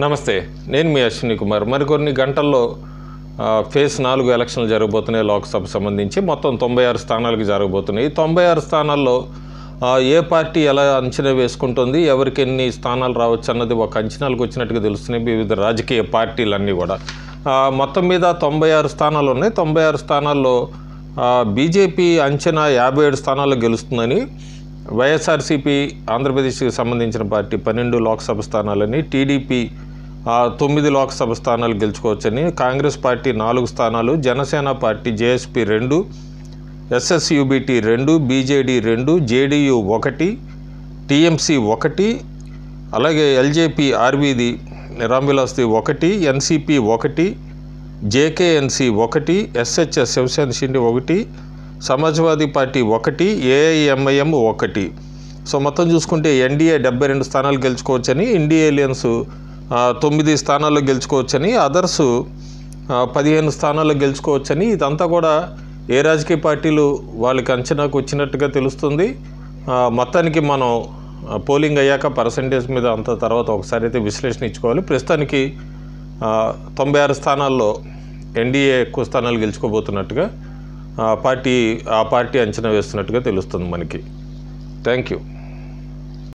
నమస్తే, నేను మీ అశ్విని కుమార్. మరికొన్ని గంటల్లో ఫేజ్ 4 ఎలక్షన్లు జరగబోతున్నాయి. లోక్సభ సంబంధించి మొత్తం 96 స్థానాలకు జరగబోతున్నాయి. 96 స్థానాల్లో ఏ పార్టీ ఎలా అంచనా వేసుకుంటుంది, ఎవరికి ఎన్ని స్థానాలు రావచ్చు అన్నది ఒక అంచనాలకు వచ్చినట్టుగా తెలుస్తున్నాయి వివిధ రాజకీయ పార్టీలన్నీ కూడా. మొత్తం మీద 96 స్థానాలు ఉన్నాయి. 96 స్థానాల్లో బీజేపీ అంచనా 57 స్థానాల్లో గెలుస్తుందని, వైఎస్ఆర్సీపీ ఆంధ్రప్రదేశ్కి సంబంధించిన పార్టీ 12 లోక్సభ స్థానాలని, టీడీపీ 9 లోక్సభ స్థానాలు గెలుచుకోవచ్చని, కాంగ్రెస్ పార్టీ 4 స్థానాలు, Janasena party JSP 2, SSUBT 2, BJD 2, JDU 1, TMC 1, అలాగే ఎల్జేపీ ఆర్వీది రామ్విలాస్ది 1, NCP 1, JKNC 1, SHS Shiv Sena Shinde 1, Samajwadi party 1, AIMIM 1. So మొత్తం చూసుకుంటే ఎన్డీఏ 72 స్థానాలు గెలుచుకోవచ్చని, ఇండియా ఎలియన్స్ 9 స్థానాల్లో గెలుచుకోవచ్చని, అదర్స్ 15 స్థానాల్లో గెలుచుకోవచ్చని, ఇదంతా కూడా ఏ రాజకీయ పార్టీలు వాళ్ళకి అంచనాకు వచ్చినట్టుగా తెలుస్తుంది. మొత్తానికి మనం పోలింగ్ అయ్యాక పర్సంటేజ్ మీద అంత తర్వాత ఒకసారి అయితే విశ్లేషణ ఇచ్చుకోవాలి. ప్రస్తుతానికి 96 స్థానాల్లో ఎన్డీఏ ఎక్కువ స్థానాలు గెలుచుకోబోతున్నట్టుగా ఆ పార్టీ అంచనా వేస్తున్నట్టుగా తెలుస్తుంది మనకి. Thank you.